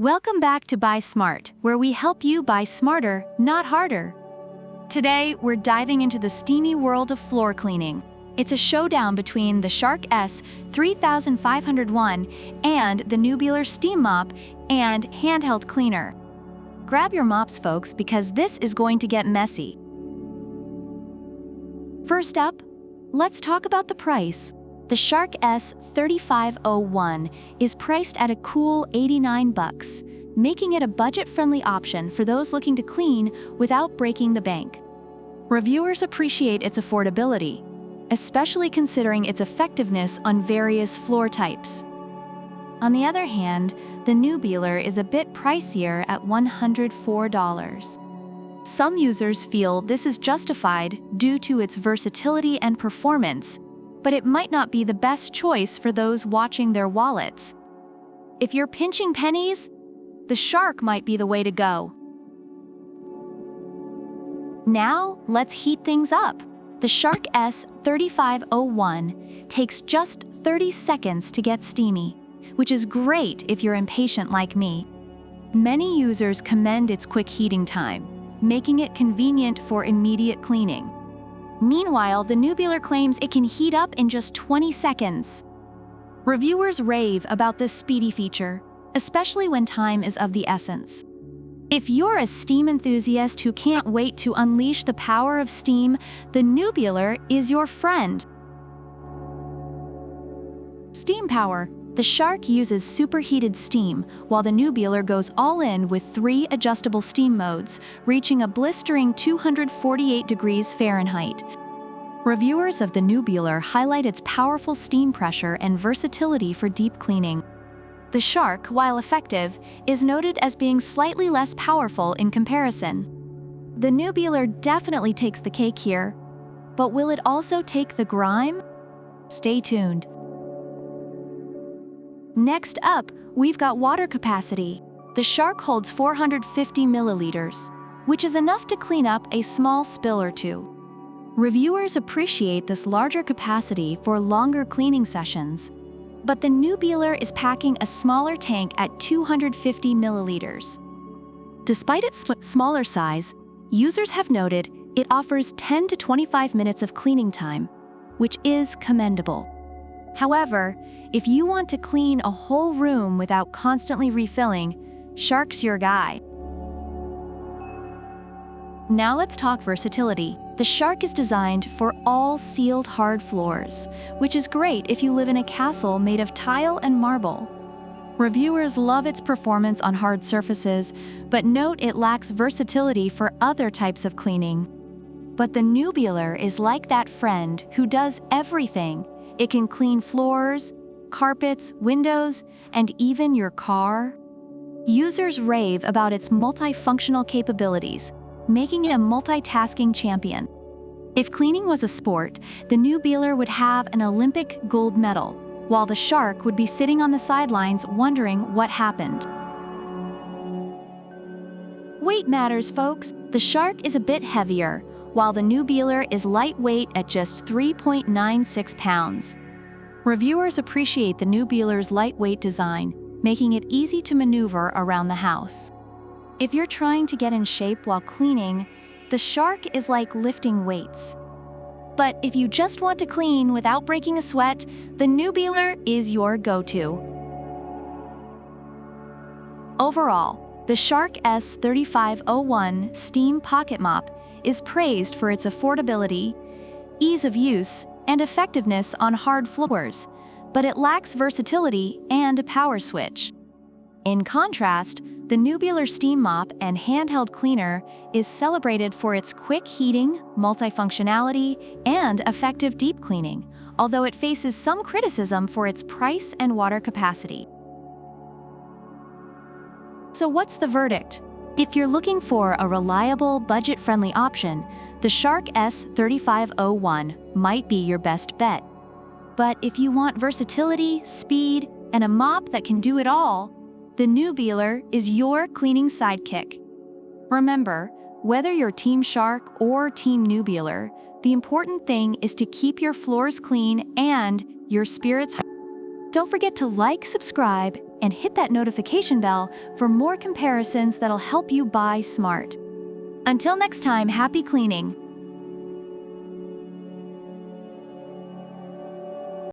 Welcome back to Buy Smart, where we help you buy smarter, not harder. Today, we're diving into the steamy world of floor cleaning. It's a showdown between the Shark S3501 and the Newbealer Steam Mop and Handheld Cleaner. Grab your mops, folks, because this is going to get messy. First up, let's talk about the price. The Shark S3501 is priced at a cool $89, making it a budget-friendly option for those looking to clean without breaking the bank. Reviewers appreciate its affordability, especially considering its effectiveness on various floor types. On the other hand, the Newbealer is a bit pricier at $104. Some users feel this is justified due to its versatility and performance, but it might not be the best choice for those watching their wallets. If you're pinching pennies, the Shark might be the way to go. Now, let's heat things up. The Shark S3501 takes just 30 seconds to get steamy, which is great if you're impatient like me. Many users commend its quick heating time, making it convenient for immediate cleaning. Meanwhile, the Newbealer claims it can heat up in just 20 seconds. Reviewers rave about this speedy feature, especially when time is of the essence. If you're a steam enthusiast who can't wait to unleash the power of steam, the Newbealer is your friend. Steam power. The Shark uses superheated steam, while the Newbealer goes all in with 3 adjustable steam modes, reaching a blistering 248 degrees Fahrenheit. Reviewers of the Newbealer highlight its powerful steam pressure and versatility for deep cleaning. The Shark, while effective, is noted as being slightly less powerful in comparison. The Newbealer definitely takes the cake here, but will it also take the grime? Stay tuned. Next up, we've got water capacity. The Shark holds 450 milliliters, which is enough to clean up a small spill or two. Reviewers appreciate this larger capacity for longer cleaning sessions, but the Newbealer is packing a smaller tank at 250 milliliters. Despite its smaller size, users have noted it offers 10 to 25 minutes of cleaning time, which is commendable. However, if you want to clean a whole room without constantly refilling, Shark's your guy. Now let's talk versatility. The Shark is designed for all sealed hard floors, which is great if you live in a castle made of tile and marble. Reviewers love its performance on hard surfaces, but note it lacks versatility for other types of cleaning. But the Newbealer is like that friend who does everything. It can clean floors, carpets, windows, and even your car. Users rave about its multifunctional capabilities, making it a multitasking champion. If cleaning was a sport, the Newbealer would have an Olympic gold medal, while the Shark would be sitting on the sidelines wondering what happened. Weight matters, folks. The Shark is a bit heavier, while the Newbealer is lightweight at just 3.96 pounds. Reviewers appreciate the Newbealer's lightweight design, making it easy to maneuver around the house. If you're trying to get in shape while cleaning, the Shark is like lifting weights. But if you just want to clean without breaking a sweat, the Newbealer is your go-to. Overall, the Shark S3501 Steam Pocket Mop is praised for its affordability, ease of use, and effectiveness on hard floors, but it lacks versatility and a power switch. In contrast, the Newbealer Steam Mop and Handheld Cleaner is celebrated for its quick heating, multifunctionality, and effective deep cleaning, although it faces some criticism for its price and water capacity. So what's the verdict? If you're looking for a reliable, budget-friendly option, the Shark S3501 might be your best bet. But if you want versatility, speed, and a mop that can do it all, the Newbealer is your cleaning sidekick. Remember, whether you're Team Shark or Team Newbealer, the important thing is to keep your floors clean and your spirits high. Don't forget to like, subscribe, and hit that notification bell for more comparisons that'll help you buy smart. Until next time, happy cleaning!